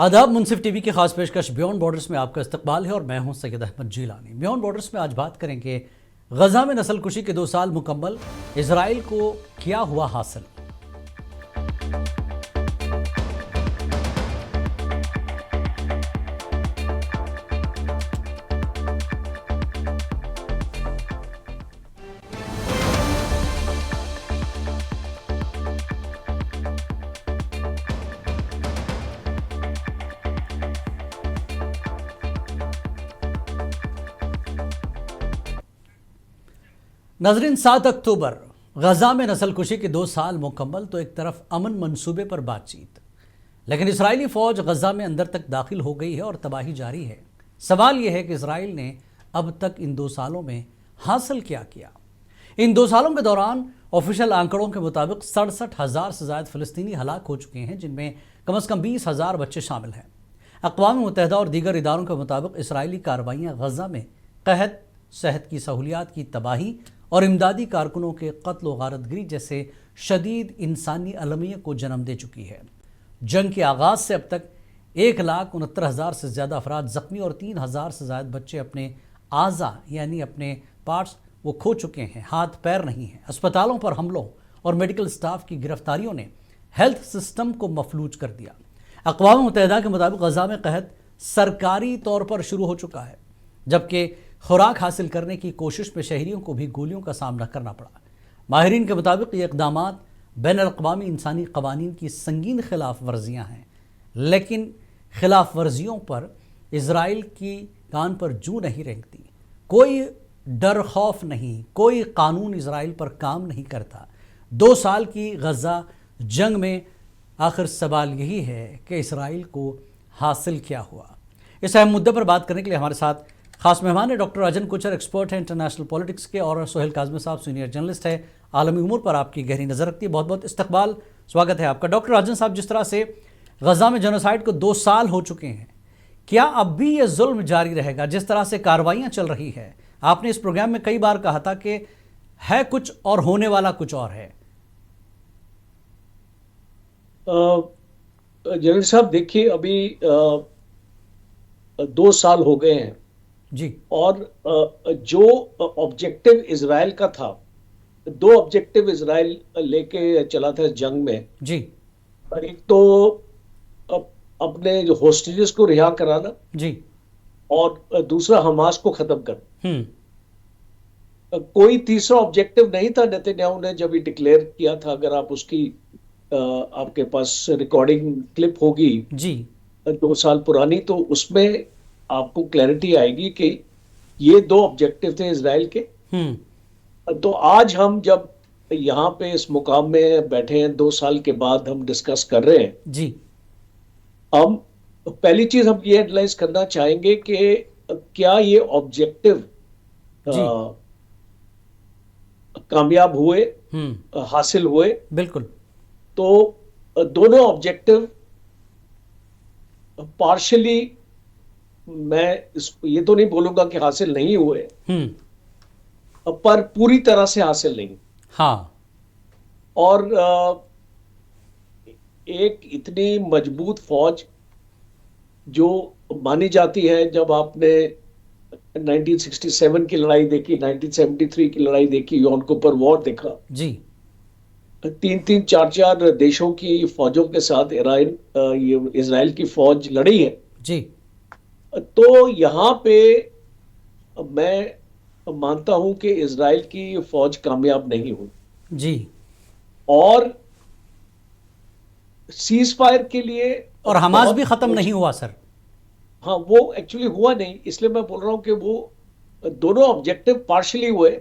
आदाब। मुंसिफ टीवी की खास पेशकश बियॉन्ड बॉर्डर्स में आपका इस्तकबाल है और मैं हूं सैयद अहमद जीलानी। बियॉन्ड बॉर्डर्स में आज बात करेंगे गजा में नस्लकुशी के 2 साल मुकम्मल, इजराइल को क्या हुआ हासिल। नाजरीन, 7 अक्टूबर गजा में नस्लकुशी के 2 साल मुकम्मल। तो एक तरफ अमन मंसूबे पर बातचीत, लेकिन इसराइली फौज गजा में अंदर तक दाखिल हो गई है और तबाही जारी है। सवाल यह है कि इसराइल ने अब तक इन 2 सालों में हासिल क्या किया। इन 2 सालों के दौरान ऑफिशियल आंकड़ों के मुताबिक 67,000 से ज़्यादा फ़लस्तीनी हलाक हो चुके हैं, जिनमें कम से कम 20,000 बच्चे शामिल हैं। अक़वाम मुत्तहिदा और दीगर इदारों के मुताबिक इसराइली कार्रवाइयाँ गजा में कहत, सेहत की सहूलियात की तबाही और इमदादी कारकुनों के कत्ल व गारतगिरी जैसे शदीद इंसानी अलमिया को जन्म दे चुकी है। जंग के आगाज़ से अब तक 1,69,000 से ज़्यादा अफराद ज़ख्मी और 3,000 से ज़्यादा बच्चे अपने आज़ा यानी अपने पार्ट्स वो खो चुके हैं, हाथ पैर नहीं हैं। अस्पतालों पर हमलों और मेडिकल स्टाफ की गिरफ्तारियों ने हेल्थ सिस्टम को मफलूज कर दिया। अक़वाम मुत्तहिदा के मुताबिक गजा में कहत सरकारी तौर पर शुरू हो चुका है, जबकि खुराक हासिल करने की कोशिश में शहरियों को भी गोलियों का सामना करना पड़ा। माहिरीन के मुताबिक ये इक़दामात बैनुल-अक़वामी इंसानी क़वानीन की संगीन खिलाफ वर्जियाँ हैं, लेकिन खिलाफ वर्जियों पर इजराइल की कान पर जू नहीं रेंगती। कोई डर खौफ नहीं, कोई कानून इजराइल पर काम नहीं करता। 2 साल की गजा जंग में आखिर सवाल यही है कि इसराइल को हासिल क्या हुआ। इस अहम मुद्दे पर बात करने के लिए हमारे साथ खास मेहमान है डॉक्टर राजन कोचर, एक्सपर्ट है इंटरनेशनल पॉलिटिक्स के, और सोहेल काज़मी साहब सीनियर जर्नलिस्ट है, आलमी उमूर पर आपकी गहरी नज़र रखती है। बहुत बहुत इस्तकबाल, स्वागत है आपका। डॉक्टर राजन साहब, जिस तरह से गजा में जेनोसाइड को 2 साल हो चुके हैं, क्या अब भी ये जुल्म जारी रहेगा? जिस तरह से कार्रवाइयाँ चल रही है, आपने इस प्रोग्राम में कई बार कहा था कि है कुछ और होने वाला कुछ और है। जनरल साहब, देखिए, अभी 2 साल हो गए हैं जी। और जो ऑब्जेक्टिव इजराइल का था, 2 ऑब्जेक्टिव इजराइल लेके चला था जंग में जी। एक तो अपने जो होस्टेजेस को रिहा कराना जी। और दूसरा हमास को खत्म करना। कोई तीसरा ऑब्जेक्टिव नहीं था। नेतन्याहू ने जब ये डिक्लेयर किया था, अगर आप उसकी आपके पास रिकॉर्डिंग क्लिप होगी जी 2 साल पुरानी, तो उसमें आपको क्लैरिटी आएगी कि ये 2 ऑब्जेक्टिव थे इजराइल के। तो आज हम जब यहाँ पे इस मुकाम में बैठे हैं, 2 साल के बाद हम डिस्कस कर रहे हैं जी। हम पहली चीज हम ये एनालाइज करना चाहेंगे कि क्या ये ऑब्जेक्टिव कामयाब हुए, हासिल हुए। बिल्कुल। तो दोनों ऑब्जेक्टिव पार्शली, मैं ये तो नहीं बोलूंगा कि हासिल नहीं हुए, पर पूरी तरह से हासिल नहीं। हाँ। और एक इतनी मजबूत फौज जो मानी जाती है, जब आपने 1967 की लड़ाई देखी, 1973 की लड़ाई देखी, यॉम किप्पुर वॉर देखा जी, 3-3, 4-4 देशों की फौजों के साथ इजराइल की फौज लड़ी है जी। तो यहाँ पे मैं मानता हूं कि इजराइल की फौज कामयाब नहीं हुई जी। और सीज फायर के लिए, और हमास भी खत्म नहीं हुआ सर। हाँ, वो एक्चुअली हुआ नहीं, इसलिए मैं बोल रहा हूं कि वो दोनों ऑब्जेक्टिव पार्शली हुए।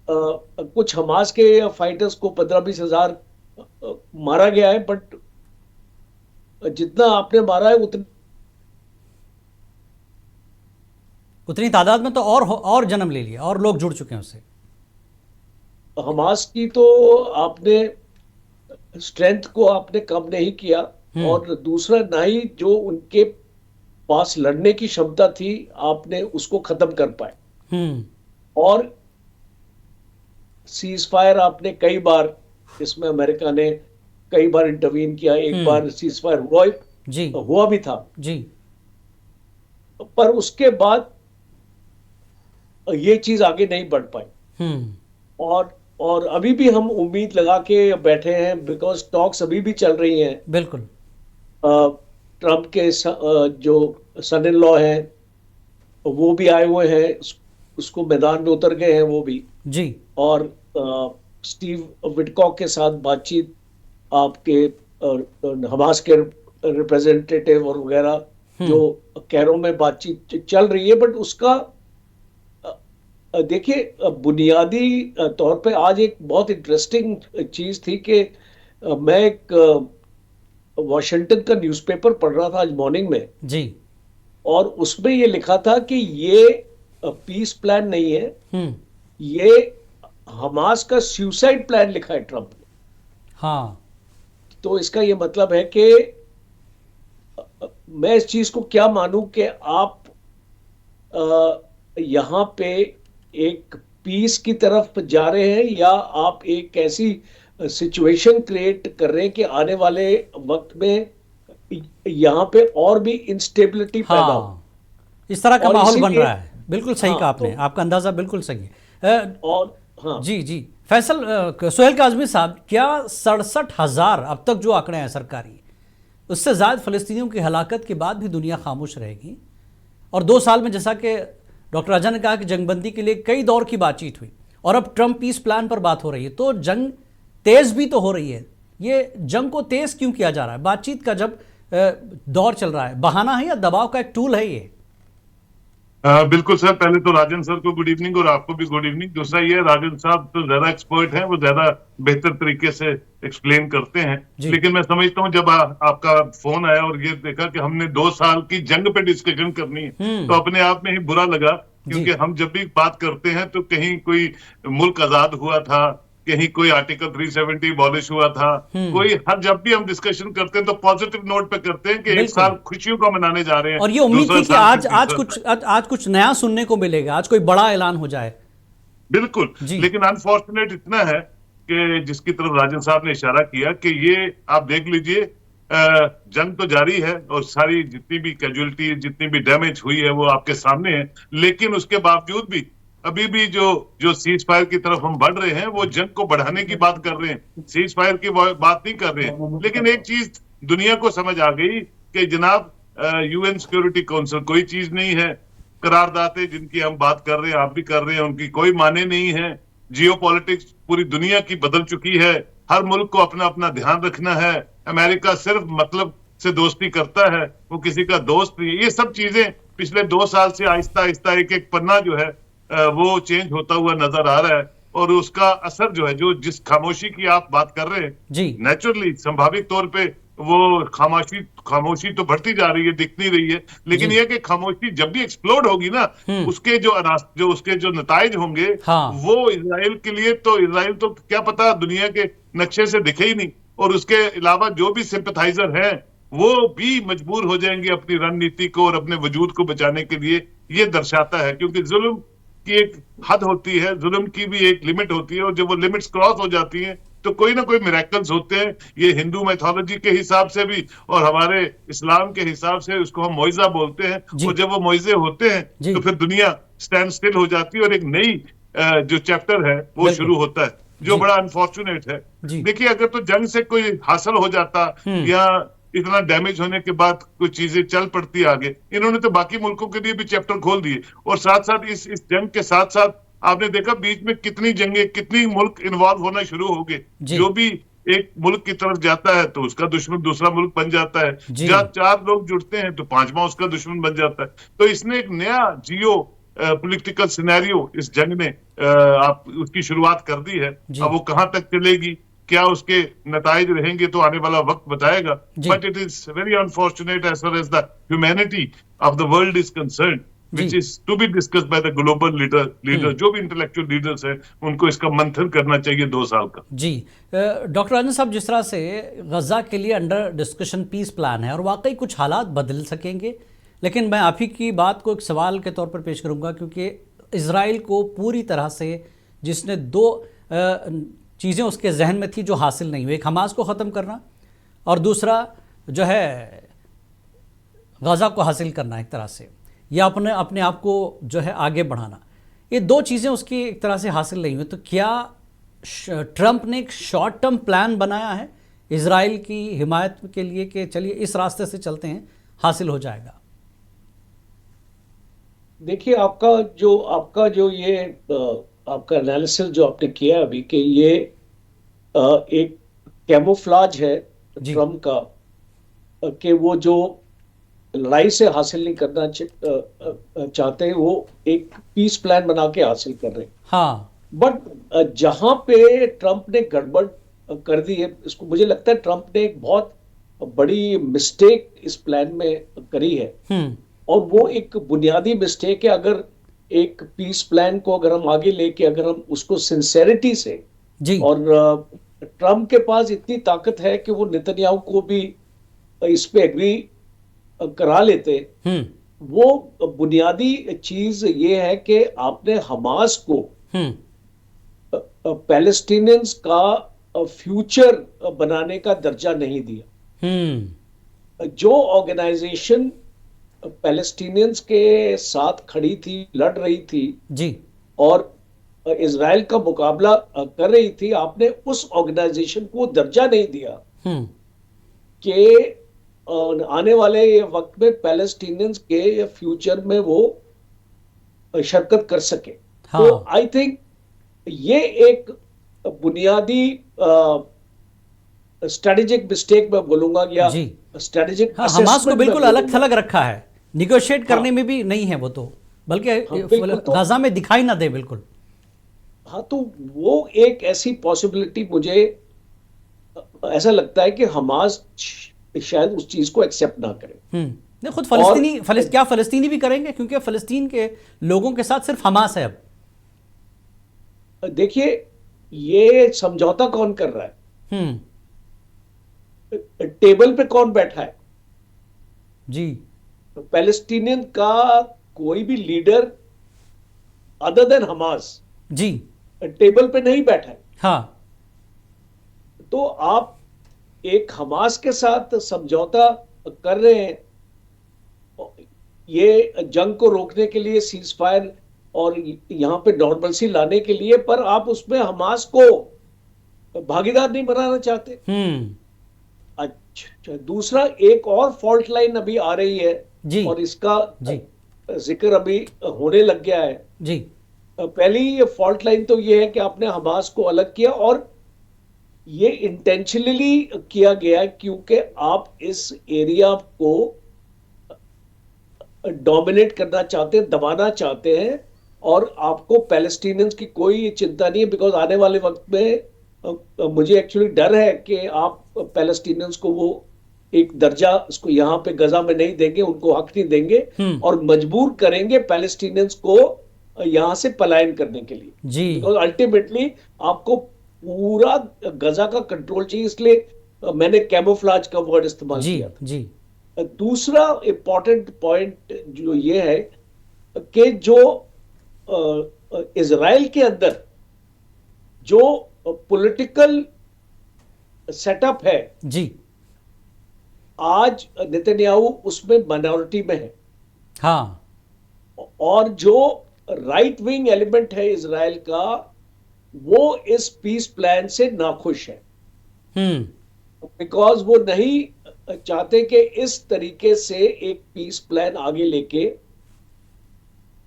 कुछ हमास के फाइटर्स को 15-20 हजार मारा गया है, बट जितना आपने मारा है उतनी तादाद में तो और जन्म ले लिया और लोग जुड़ चुके हैं उससे। हमास की तो आपने स्ट्रेंथ को आपने कम नहीं किया, और दूसरा ना ही जो उनके पास लड़ने की क्षमता थी आपने उसको खत्म कर पाए। और सीज फायर आपने कई बार, इसमें अमेरिका ने कई बार इंटरवीन किया, एक बार सीज फायर हुआ जी हुआ भी था, जी। पर उसके बाद ये चीज आगे नहीं बढ़ पाई। हम्म। और अभी भी हम उम्मीद लगा के बैठे हैं, बिकॉज टॉक्स अभी भी चल रही हैं। बिल्कुल। ट्रम्प के जो सन इन लॉ हैं वो भी आए हुए हैं, उसको मैदान में उतर गए हैं वो भी। जी और स्टीव विटकॉक के साथ बातचीत, आपके हमास के रिप्रेजेंटेटिव और वगैरह, जो कैरो में बातचीत चल रही है, बट उसका देखिए बुनियादी तौर पे आज एक बहुत इंटरेस्टिंग चीज थी कि मैं एक वॉशिंगटन का न्यूज़पेपर पढ़ रहा था आज मॉर्निंग में, जी। और उसमें ये लिखा था कि ये पीस प्लान नहीं है, हम्म। ये हमास का सुसाइड प्लान लिखा है ट्रम्प ने। हाँ। तो इसका ये मतलब है कि मैं इस चीज को क्या मानूं कि आप यहाँ पे एक पीस की तरफ जा रहे हैं, या आप एक ऐसी सिचुएशन क्रिएट कर रहे हैं कि आने वाले वक्त में यहाँ पे और भी इंस्टेबिलिटी पैदा हो। हाँ, इस तरह का और माहौल बन इसीलिए, रहा है। बिल्कुल सही हाँ कहा तो, आपने, आपका अंदाज़ा बिल्कुल सही है। और हाँ, जी जी। फैसल, सोहेल काज़मी साहब, क्या 67,000 अब तक जो आंकड़े हैं सरकारी, उससे ज़्यादा फ़लस्तीनियों की हलाकत के बाद भी दुनिया खामोश रहेगी? और 2 साल में, जैसा कि डॉक्टर राजा ने कहा कि जंगबंदी के लिए कई दौर की बातचीत हुई, और अब ट्रम्प पीस प्लान पर बात हो रही है, तो जंग तेज़ भी तो हो रही है। ये जंग को तेज़ क्यों किया जा रहा है? बातचीत का जब दौर चल रहा है, बहाना है या दबाव का एक टूल है ये? बिल्कुल सर, पहले तो राजन सर को गुड इवनिंग और आपको भी गुड इवनिंग। दूसरा ये, राजन साहब तो ज्यादा एक्सपर्ट हैं, वो ज्यादा बेहतर तरीके से एक्सप्लेन करते हैं। जी। लेकिन मैं समझता हूँ जब आपका फोन आया और ये देखा कि हमने 2 साल की जंग पे डिस्कशन करनी है, तो अपने आप में ही बुरा लगा, जी क्योंकि हम जब भी बात करते हैं तो कहीं कोई मुल्क आजाद हुआ था, कहीं कोई आर्टिकल 370 अबॉलिश हुआ था, कोई हर जब भी हम डिस्कशन करते हैं तो पॉजिटिव नोट पे करते हैं कि एक बिल्कुल। साल खुशियों का मनाने जा रहे हैं, और ये उम्मीद दूसरा थी कि साल आज फिर आज तीसरा कुछ आज कुछ नया सुनने को मिलेगा, आज कोई बड़ा ऐलान हो जाए। बिल्कुल। जी लेकिन अनफॉर्चुनेट इतना है कि जिसकी तरफ राजन साहब ने इशारा किया कि ये आप देख लीजिए, जंग तो जारी है और सारी जितनी भी कैजुअलिटी, जितनी भी डैमेज हुई है वो आपके सामने है, लेकिन उसके बावजूद भी अभी भी जो सीज फायर की तरफ हम बढ़ रहे हैं, वो जंग को बढ़ाने की बात कर रहे हैं, सीज फायर की बात नहीं कर रहे हैं। लेकिन एक चीज दुनिया को समझ आ गई कि जनाब, यूएन सिक्योरिटी काउंसिल कोई चीज नहीं है, करारदातें जिनकी हम बात कर रहे हैं, आप भी कर रहे हैं, उनकी कोई माने नहीं है। जियोपॉलिटिक्स पूरी दुनिया की बदल चुकी है, हर मुल्क को अपना अपना ध्यान रखना है। अमेरिका सिर्फ मतलब से दोस्ती करता है, वो किसी का दोस्त नहीं है। ये सब चीजें पिछले 2 साल से आहिस्ता आहिस्ता एक एक पन्ना जो है वो चेंज होता हुआ नजर आ रहा है, और उसका असर जो है, जो जिस खामोशी की आप बात कर रहे हैं, जी नेचुरली स्वाभाविक तौर पे वो खामोशी तो बढ़ती जा रही है, दिख नहीं रही है। लेकिन जी। यह कि खामोशी जब भी एक्सप्लोड होगी ना, उसके जो नताइज होंगे, हाँ। वो इजराइल के लिए तो, इजराइल तो क्या पता दुनिया के नक्शे से दिखे ही नहीं, और उसके अलावा जो भी सिंपथाइजर हैं वो भी मजबूर हो जाएंगे अपनी रणनीति को और अपने वजूद को बचाने के लिए। ये दर्शाता है, क्योंकि जुल्म की एक हद होती है, जुल्म की भी एक लिमिट होती है, और जब वो लिमिट्स क्रॉस हो जाती हैं तो कोई ना कोई मिरेकल्स होते हैं। ये हिंदू मैथोलॉजी के हिसाब से भी और हमारे इस्लाम के हिसाब से उसको हम मुआवजा बोलते हैं, जी और जब वो मुआवजे होते हैं जी। तो फिर दुनिया स्टैंड स्टिल हो जाती है और एक नई जो चैप्टर है वो बिल्कुल। शुरू होता है, जो जी बड़ा अनफॉर्चुनेट है। जी। देखिए, अगर तो जंग से कोई हासिल हो जाता या इतना डैमेज होने के बाद कुछ चीजें चल पड़ती आगे, इन्होंने तो बाकी मुल्कों के लिए भी चैप्टर खोल दिए, और साथ साथ इस जंग के साथ साथ आपने देखा बीच में कितनी जंगें, कितनी मुल्क इन्वॉल्व होना शुरू हो गए। जी। जो भी एक मुल्क की तरफ जाता है तो उसका दुश्मन दूसरा मुल्क बन जाता है, जी। जहाँ 4 लोग जुड़ते हैं तो 5वां उसका दुश्मन बन जाता है। तो इसने एक नया जियो पॉलिटिकल सिनेरियो इस जंग ने आप उसकी शुरुआत कर दी है। जी। अब वो कहां तक चलेगी, क्या उसके नताइज रहेंगे, तो आने वाला वक्त बताएगा। जी। But it is very unfortunate as far as the humanity of the world is concern, which जी। Is to be discussed by the global leader. जो भी इंटेलेक्चुअल लीडर्स हैं उनको इसका मंथन करना चाहिए 2 साल का। जी। डॉक्टर राजन साहब, जिस तरह से गजा के लिए अंडर डिस्कशन पीस प्लान है और वाकई कुछ हालात बदल सकेंगे, लेकिन मैं आप ही की बात को एक सवाल के तौर पर पेश करूंगा, क्योंकि इजराइल को पूरी तरह से जिसने 2 चीज़ें उसके जहन में थी जो हासिल नहीं हुई, एक हमास को ख़त्म करना और दूसरा जो है गाज़ा को हासिल करना एक तरह से, या अपने अपने आप को जो है आगे बढ़ाना, ये दो चीज़ें उसकी एक तरह से हासिल नहीं हुई। तो क्या ट्रंप ने एक शॉर्ट टर्म प्लान बनाया है इजराइल की हिमायत के लिए कि चलिए इस रास्ते से चलते हैं, हासिल हो जाएगा? देखिए, आपका जो ये आपका एनालिसिस जो आपने किया अभी, कि ये एक कैमोफ्लाज है जी। ट्रम्प का, कि वो जो लड़ाई से हासिल नहीं करना चाहते, वो एक पीस प्लान बना के हासिल कर रहे हैं। हाँ। बट जहां पे ट्रम्प ने गड़बड़ कर दी है, इसको मुझे लगता है ट्रम्प ने एक बहुत बड़ी मिस्टेक इस प्लान में करी है। और वो एक बुनियादी मिस्टेक है। अगर एक पीस प्लान को अगर हम आगे लेके, अगर हम उसको सिंसेरिटी से, जी। और ट्रम्प के पास इतनी ताकत है कि वो नेतन्याहू को भी इस पे एग्री करा लेते। वो बुनियादी चीज ये है कि आपने हमास को पैलेस्टीनियंस का फ्यूचर बनाने का दर्जा नहीं दिया। जो ऑर्गेनाइजेशन पैलेस्टीनियंस के साथ खड़ी थी, लड़ रही थी जी, और इजराइल का मुकाबला कर रही थी, आपने उस ऑर्गेनाइजेशन को दर्जा नहीं दिया कि आने वाले वक्त में पैलेस्टीनियंस के फ्यूचर में वो शिरकत कर सके। हाँ। तो आई थिंक ये एक बुनियादी स्ट्रेटेजिक मिस्टेक मैं बोलूंगा, या स्ट्रेटेजिक। हाँ, हमास को बिल्कुल अलग थलग रखा है, निगोशिएट करने में भी नहीं है वो, तो बल्कि गाजा में दिखाई ना दे बिल्कुल। हाँ, तो वो एक ऐसी पॉसिबिलिटी मुझे ऐसा लगता है कि हमास शायद उस चीज को एक्सेप्ट ना करे। नहीं, खुद क्या फलस्तीनी भी करेंगे? क्योंकि फलस्तीन के लोगों के साथ सिर्फ हमास है अब। देखिए, ये समझौता कौन कर रहा है? टेबल पे कौन बैठा है? जी। पैलेस्टीनियन का कोई भी लीडर अदर देन हमास जी टेबल पे नहीं बैठा है। हाँ। तो आप एक हमास के साथ समझौता कर रहे हैं, ये जंग को रोकने के लिए, सीज फायर और यहां पे नॉर्मलसी लाने के लिए, पर आप उसमें हमास को भागीदार नहीं बनाना चाहते। अच्छा, दूसरा एक और फॉल्ट लाइन अभी आ रही है जी, और इसका जी, जिक्र अभी होने लग गया है जी। पहली ये फॉल्ट लाइन तो ये है कि आपने हमास को अलग किया, और ये इंटेंशनली किया गया है क्योंकि आप इस एरिया को डोमिनेट करना चाहते हैं, दबाना चाहते हैं, और आपको पैलेस्टीनियंस की कोई चिंता नहीं है। बिकॉज आने वाले वक्त में मुझे एक्चुअली डर है कि आप पैलेस्टीनियंस को वो एक दर्जा उसको यहाँ पे गजा में नहीं देंगे, उनको हक नहीं देंगे, और मजबूर करेंगे पैलेस्टीनियंस को यहां से पलायन करने के लिए। जी। बिकॉज अल्टीमेटली आपको पूरा गजा का कंट्रोल चाहिए, इसलिए मैंने कैमोफ्लाज का वर्ड इस्तेमाल किया था। जी। दूसरा इंपॉर्टेंट पॉइंट जो ये है कि जो इजराइल के अंदर जो पॉलिटिकल सेटअप है जी, आज नेतन्याहू उसमें माइनॉरिटी में है। हाँ। और जो राइट विंग एलिमेंट है इजराइल का, वो इस पीस प्लान से नाखुश है, बिकॉज वो नहीं चाहते कि इस तरीके से एक पीस प्लान आगे लेके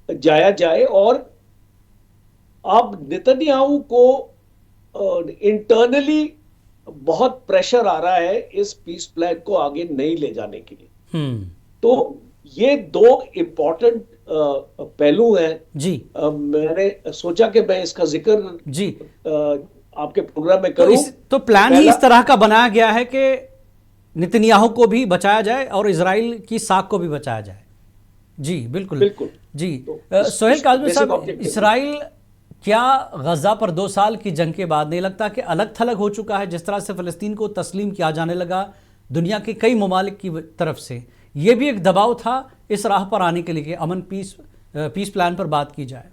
जाया जाए। और अब नेतन्याहू को इंटरनली बहुत प्रेशर आ रहा है इस पीस प्लान को आगे नहीं ले जाने के लिए। तो ये दो इंपॉर्टेंट पहलू हैं जी। मैंने सोचा कि मैं इसका जिक्र जी आपके प्रोग्राम में करूं। तो प्लान ही इस तरह का बनाया गया है कि नेतन्याहू को भी बचाया जाए और इजराइल की साख को भी बचाया जाए। जी बिल्कुल बिल्कुल जी। सोहेल काज़मी साहब, इजराइल क्या गजा पर 2 साल की जंग के बाद नहीं लगता कि अलग थलग हो चुका है? जिस तरह से फ़लस्तीन को तस्लीम किया जाने लगा दुनिया के कई ममालिक की तरफ से, ये भी एक दबाव था इस राह पर आने के लिए कि अमन पीस प्लान पर बात की जाए।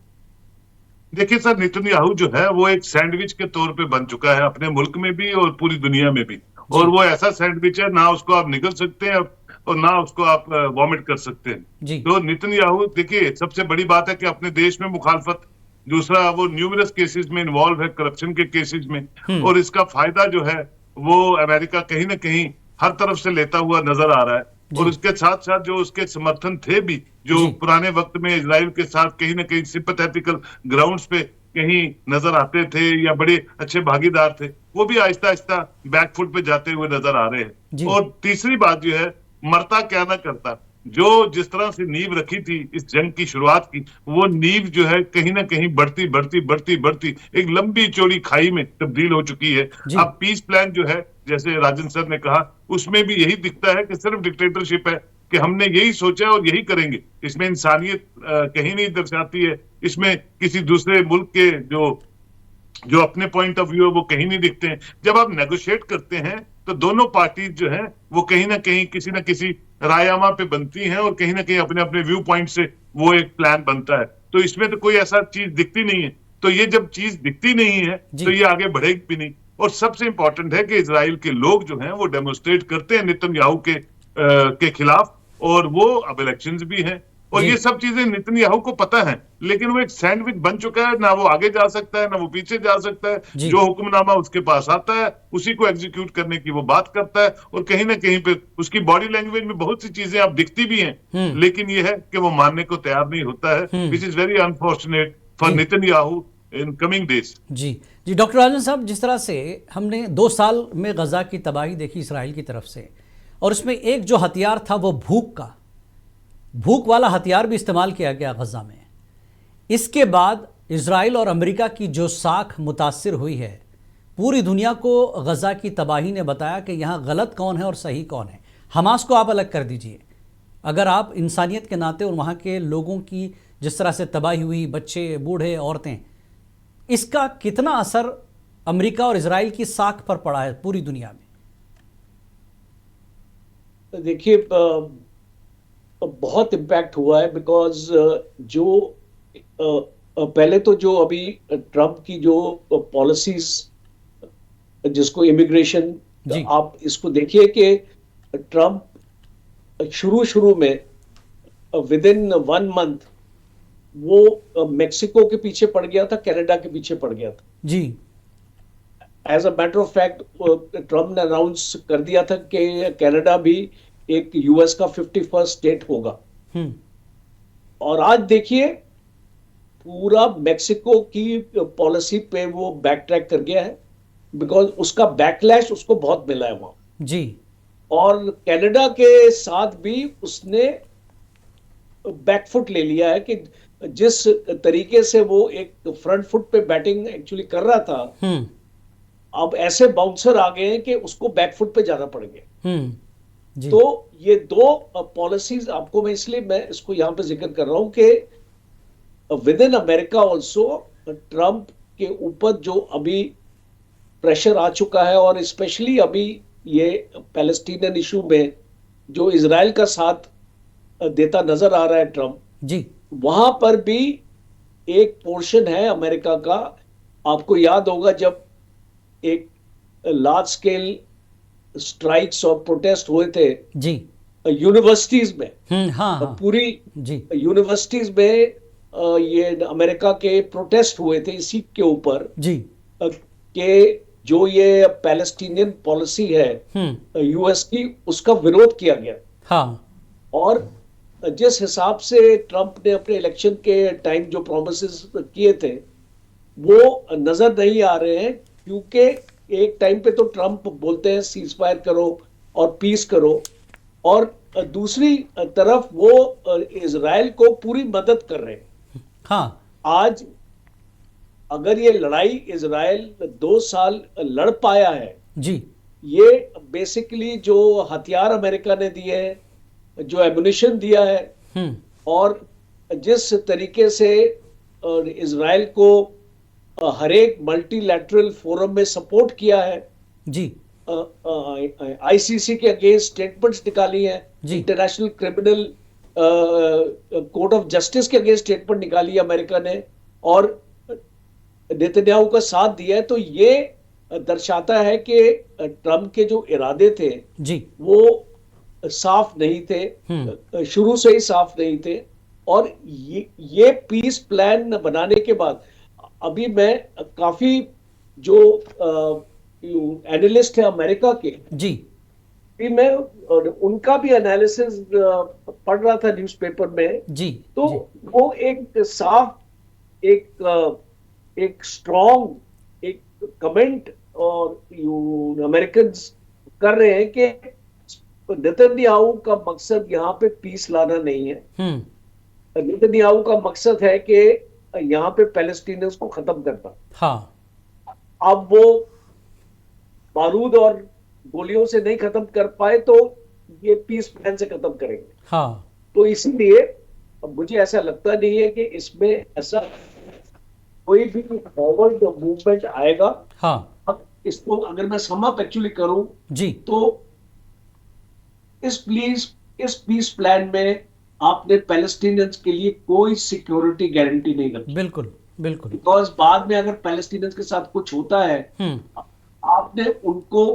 देखिए सर, नेतन्याहू जो है वो एक सैंडविच के तौर पे बन चुका है अपने मुल्क में भी और पूरी दुनिया में भी। और वो ऐसा सैंडविच है, ना उसको आप निगल सकते हैं, और ना उसको आप वॉमिट कर सकते जी। हैं। तो नेतन्याहू, देखिए सबसे बड़ी बात है कि अपने देश में मुखालफत, दूसरा वो न्यूमरस केसेस में इन्वॉल्व है, करप्शन के केसेस में, और इसका फायदा जो है वो अमेरिका कहीं ना कहीं हर तरफ से लेता हुआ नजर आ रहा है। जी। और उसके साथ साथ जो उसके समर्थन थे भी, जो जी। पुराने वक्त में इजराइल के साथ कहीं ना कहीं सिंपैथेटिकल ग्राउंड्स पे कहीं नजर आते थे या बड़े अच्छे भागीदार थे, वो भी आहिस्ता आहिस्ता बैकफुट पे जाते हुए नजर आ रहे जी। हैं। और तीसरी बात जो है, मरता क्या ना करता, जो जिस तरह से नींव रखी थी इस जंग की शुरुआत की, वो नींव जो है कहीं ना कहीं बढ़ती बढ़ती बढ़ती बढ़ती एक लंबी चौड़ी खाई में तब्दील हो चुकी है। जी। अब पीस प्लान जो है, जैसे राजन सर ने कहा, उसमें भी यही दिखता है कि सिर्फ डिक्टेटरशिप है, कि हमने यही सोचा और यही करेंगे। इसमें इंसानियत कहीं नहीं दर्शाती है, इसमें किसी दूसरे मुल्क के जो अपने पॉइंट ऑफ व्यू है वो कहीं नहीं दिखते हैं। जब आप नेगोशिएट करते हैं तो दोनों पार्टीज जो हैं वो कहीं ना किसी रायनामा पे बनती हैं, और कहीं ना कहीं अपने अपने व्यू पॉइंट से वो एक प्लान बनता है। तो इसमें तो कोई ऐसा चीज दिखती नहीं है। तो ये जब चीज दिखती नहीं है तो ये आगे बढ़ेगी भी नहीं। और सबसे इंपॉर्टेंट है कि इजराइल के लोग जो हैं वो डेमोन्स्ट्रेट करते हैं नेतन्याहू के खिलाफ, और वो अब इलेक्शंस भी हैं, और ये सब चीजें नेतन्याहू को पता है, लेकिन वो एक सैंडविच बन चुका है, ना वो आगे जा सकता है ना वो पीछे जा सकता है। जो हुक्मनामा उसके पास आता है उसी को एग्जीक्यूट करने की वो बात करता है, और कहीं ना कहीं पे उसकी बॉडी लैंग्वेज में बहुत सी चीजें आप दिखती भी हैं, लेकिन ये है कि वो मानने को तैयार नहीं होता है, which is very unfortunate for Netanyahu in coming days. जी जी। डॉक्टर राजन साहब, जिस तरह से हमने 2 साल में गजा की तबाही देखी इसराइल की तरफ से, और उसमें एक जो हथियार था वो भूख वाला हथियार भी इस्तेमाल किया गया गजा में। इसके बाद इजराइल और अमेरिका की जो साख मुतासिर हुई है, पूरी दुनिया को गजा की तबाही ने बताया कि यहाँ गलत कौन है और सही कौन है। हमास को आप अलग कर दीजिए, अगर आप इंसानियत के नाते और वहाँ के लोगों की जिस तरह से तबाही हुई, बच्चे, बूढ़े, औरतें, इसका कितना असर अमेरिका और इजराइल की साख पर पड़ा है पूरी दुनिया में? देखिए, बहुत इम्पैक्ट हुआ है, बिकॉज जो पहले तो जो अभी ट्रम्प की जो पॉलिसीज, जिसको इमिग्रेशन, आप इसको देखिए कि ट्रम्प शुरू में विद इन 1 मंथ वो मेक्सिको के पीछे पड़ गया था, कनाडा के पीछे पड़ गया था जी। As a matter of fact Trump ने अनाउंस कर दिया था कि कनाडा भी एक यूएस का 51st स्टेट होगा। और आज देखिए पूरा मेक्सिको की पॉलिसी पे वो बैक ट्रैक कर गया है, बिकॉज उसका बैकलैश उसको बहुत मिला है वहां जी। और कनाडा के साथ भी उसने बैकफुट ले लिया है कि जिस तरीके से वो एक फ्रंट फुट पे बैटिंग एक्चुअली कर रहा था, अब ऐसे बाउंसर आ गए हैं कि उसको बैकफुट पे जाना पड़ गया। तो ये 2 पॉलिसीज आपको मैं इसको यहां पे जिक्र कर रहा हूं कि with in America also Trump के ऊपर जो अभी प्रेशर आ चुका है, और स्पेशली अभी ये पैलेस्टीनियन इशू में जो इजराइल का साथ देता नजर आ रहा है ट्रम्प जी, वहां पर भी एक पोर्शन है अमेरिका का। आपको याद होगा जब एक लार्ज स्केल स्ट्राइक्स और प्रोटेस्ट हुए थे जी यूनिवर्सिटीज में, हाँ, पूरी जी यूनिवर्सिटीज में ये अमेरिका के प्रोटेस्ट हुए थे इसी के ऊपर जी कि जो ये पैलेस्टीनियन पॉलिसी है यूएस की, उसका विरोध किया गया। हाँ। और जिस हिसाब से ट्रम्प ने अपने इलेक्शन के टाइम जो प्रोमिसेस किए थे वो नजर नहीं आ रहे हैं, क्योंकि एक टाइम पे तो ट्रम्प बोलते हैं सीज फायर करो और पीस करो, और दूसरी तरफ वो इजराइल को पूरी मदद कर रहे हैं। हाँ। आज अगर ये लड़ाई इजराइल 2 साल लड़ पाया है जी, ये बेसिकली जो हथियार अमेरिका ने दिए हैं, जो एमुनिशन दिया है, और जिस तरीके से इजराइल को हर एक मल्टीलैटरल फोरम में सपोर्ट किया है जी, आईसीसी के अगेंस्ट स्टेटमेंट्स निकाली हैं, international criminal court of justice के अगेंस्ट स्टेटमेंट निकाली है अमेरिका ने, और नेतन्याहू का साथ दिया है, तो ये दर्शाता है कि ट्रम्प के जो इरादे थे जी, वो साफ नहीं थे, शुरू से ही साफ नहीं थे। और ये पीस प्लान बनाने के बाद अभी मैं काफी जो एनालिस्ट है अमेरिका के, जी भी मैं और उनका भी एनालिसिस पढ़ रहा था न्यूज़पेपर में। जी तो जी वो एक साफ, एक स्ट्रॉन्ग एक कमेंट और अमेरिकन कर रहे हैं कि नेतन्याहू का मकसद यहाँ पे पीस लाना नहीं है। नेतन्याहू का मकसद है कि यहाँ पे पैलेस्टीनियंस को खत्म करना। हाँ अब वो बारूद और गोलियों से नहीं खत्म कर पाए तो ये पीस प्लान से खत्म करेंगे। हाँ तो इसीलिए अब मुझे ऐसा लगता नहीं है कि इसमें ऐसा कोई भी फॉरवर्ड मूवमेंट आएगा। हाँ अब इसको अगर मैं सम अप एक्चुअली करूं जी तो इस पीस प्लान में आपने पैलेस्टीनियंस के लिए कोई सिक्योरिटी गारंटी नहीं रखी। बिल्कुल बिल्कुल। बिकॉज बाद में अगर पैलेस्टीनियंस के साथ कुछ होता है, आपने उनको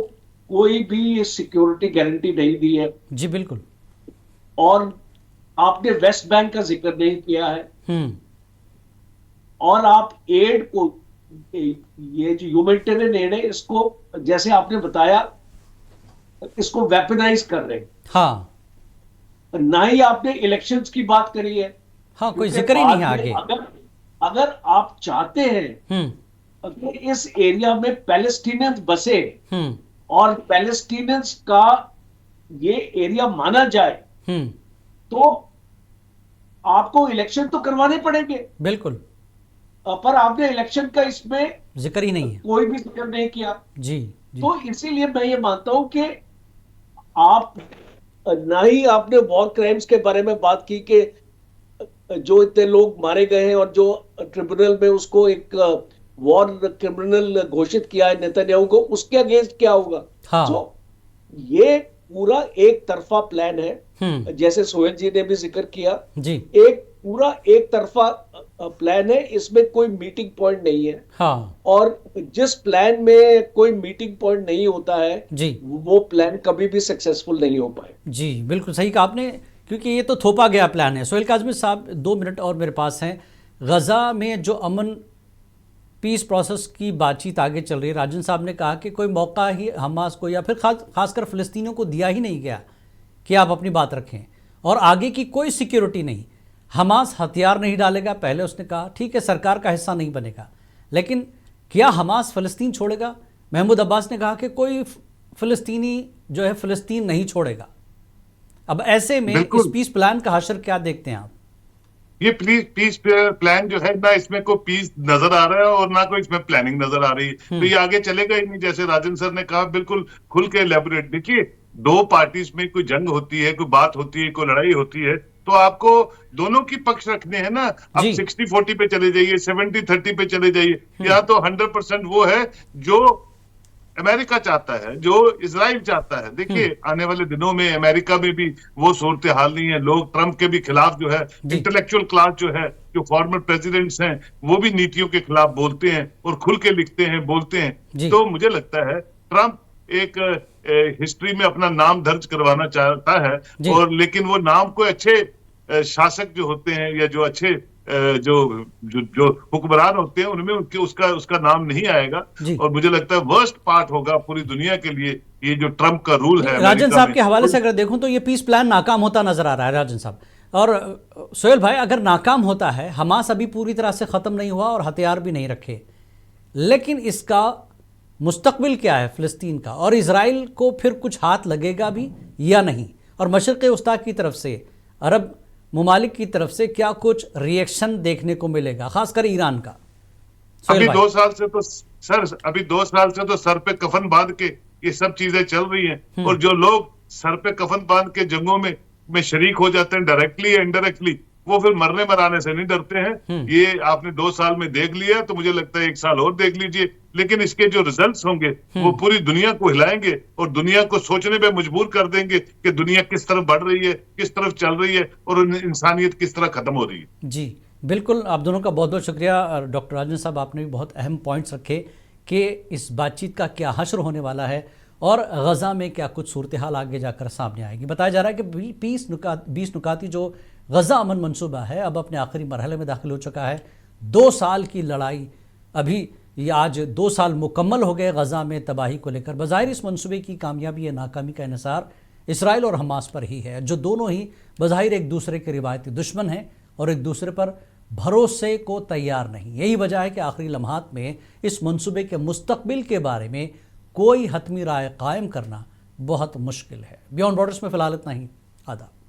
कोई भी सिक्योरिटी गारंटी नहीं दी है। जी बिल्कुल। और आपने वेस्ट बैंक का जिक्र नहीं किया है। और आप एड को, ये जो ह्यूमैनिटेरियन एड है, इसको जैसे आपने बताया इसको वेपनाइज कर रहे हैं। हाँ ना ही आपने इलेक्शंस की बात करी है। हाँ कोई क्योंकि जिक्र ही नहीं है बाद आगे। में अगर आप चाहते हैं कि इस एरिया में पैलेस्टीनियंस बसे और पैलेस्टीनियंस का ये एरिया माना जाए, तो आपको इलेक्शन तो करवाने पड़ेंगे। बिल्कुल। पर आपने इलेक्शन का इसमें जिक्र ही नहीं है। कोई भी जिक्र नहीं किया। जी जी तो इसीलिए मैं ये मानता हूं कि आप ना ही आपने वॉर क्राइम्स के बारे में बात की कि जो इतने लोग मारे गए हैं और जो ट्रिब्यूनल में उसको एक वॉर क्रिमिनल घोषित किया है नेतन्याहू को, उसके अगेंस्ट क्या होगा। हाँ। तो ये पूरा एक तरफा प्लान है, जैसे सोहेल जी ने भी जिक्र किया। जी एक पूरा एक तरफा प्लान है, इसमें कोई मीटिंग पॉइंट नहीं है। हाँ और जिस प्लान में कोई मीटिंग पॉइंट नहीं होता है जी वो प्लान कभी भी सक्सेसफुल नहीं हो पाए। जी बिल्कुल सही कहा आपने, क्योंकि ये तो थोपा गया प्लान है। सोहेल काज़मी साहब 2 मिनट और मेरे पास हैं। गज़ा में जो अमन पीस प्रोसेस की बातचीत आगे चल रही है, राजन साहब ने कहा कि कोई मौका ही हमास को या फिर खासकर फ़लस्तीनियों को दिया ही नहीं गया कि आप अपनी बात रखें, और आगे की कोई सिक्योरिटी नहीं। हमास हथियार नहीं डालेगा, पहले उसने कहा ठीक है सरकार का हिस्सा नहीं बनेगा, लेकिन क्या हमास फ़लस्तीन छोड़ेगा? महमूद अब्बास ने कहा कि कोई फ़लस्तीनी जो है फ़लस्तीन नहीं छोड़ेगा। अब ऐसे में इस पीस प्लान का हशर क्या देखते हैं आप? ये पीस प्लान जो है, ना इसमें कोई पीस नजर आ रहा है और ना कोई इसमें प्लानिंग नजर आ रही है। तो ये आगे चलेगा ही नहीं। जैसे राजन सर ने कहा, बिल्कुल खुल के एलैबोरेट। देखिए, 2 पार्टीज में कोई जंग होती है, कोई बात होती है, कोई लड़ाई होती है, तो आपको दोनों की पक्ष रखने हैं ना। अब 60-40 पे चले जाइए, 70-30 पे चले जाइए। यहाँ तो 100% वो है जो अमेरिका चाहता है, जो इजराइल चाहता है। देखिए, आने वाले दिनों में अमेरिका में भी वो सूरत हाल नहीं है। लोग ट्रंप के भी खिलाफ जो है, इंटेलेक्चुअल क्लास जो है, जो फॉर्मर प्रेसिडेंट्स हैं, वो भी नीतियों के खिलाफ बोलते हैं और खुल के लिखते हैं, बोलते हैं। तो मुझे लगता है ट्रंप एक हिस्ट्री में अपना नाम दर्ज करवाना चाहता है, और लेकिन वो नाम को अच्छे शासक जो होते हैं या जो अच्छे जो जो जो हुक्मरान होते हैं, उनमें उनके उसका नाम नहीं आएगा। और मुझे लगता है वर्स्ट पार्ट होगा पूरी दुनिया के लिए ये जो ट्रंप का रूल है। राजन साहब के हवाले से अगर देखूं तो ये पीस प्लान नाकाम होता नजर आ रहा है राजन साहब। और सोहेल भाई, अगर नाकाम होता है, हमास अभी पूरी तरह से ख़त्म नहीं हुआ और हथियार भी नहीं रखे, लेकिन इसका मुस्तकबिल क्या है फ़लस्तीन का, और इजराइल को फिर कुछ हाथ लगेगा भी या नहीं? और मशरिक़ वस्ता की तरफ से, अरब ममालिक की तरफ से क्या कुछ रिएक्शन देखने को मिलेगा, खासकर ईरान का? अभी 2 साल से तो सर पे कफन बांध के ये सब चीजें चल रही हैं, और जो लोग सर पे कफन बांध के जंगों में शरीक हो जाते हैं डायरेक्टली या इनडायरेक्टली, वो फिर मरने मराने से नहीं डरते हैं। ये आपने 2 साल में देख लिया, तो मुझे लगता है 1 साल और देख लीजिए। लेकिन इसके जो रिजल्ट्स होंगे वो पूरी दुनिया को हिलाएंगे और दुनिया को सोचने पे मजबूर कर देंगे कि दुनिया किस तरफ बढ़ रही है, किस तरफ चल रही है, और इंसानियत किस तरह खत्म हो रही है। जी बिल्कुल, आप दोनों का बहुत बहुत शुक्रिया। डॉक्टर राजन साहब, आपने भी बहुत अहम पॉइंट्स रखे कि इस बातचीत का क्या हश्र होने वाला है और गज़ा में क्या कुछ सूरत हाल आगे जाकर सामने आएगी। बताया जा रहा है कि 20 नुकाती जो गज़ा अमन मंसूबा है अब अपने आखिरी मरहले में दाखिल हो चुका है। 2 साल की लड़ाई, अभी ये आज 2 साल मुकम्मल हो गए गज़ा में तबाही को लेकर। बज़ाहिर इस मंसूबे की कामयाबी या नाकामी का इन्हिसार इसराइल और हमास पर ही है, जो दोनों ही बज़ाहिर एक दूसरे के रिवायती दुश्मन हैं और एक दूसरे पर भरोसे को तैयार नहीं। यही वजह है कि आखिरी लम्हात में इस मंसूबे के मुस्तकबिल के बारे में कोई हतमी राय कायम करना बहुत मुश्किल है। बियॉन्ड बॉर्डर्स में फ़िलहाल इतना ही। आदाब।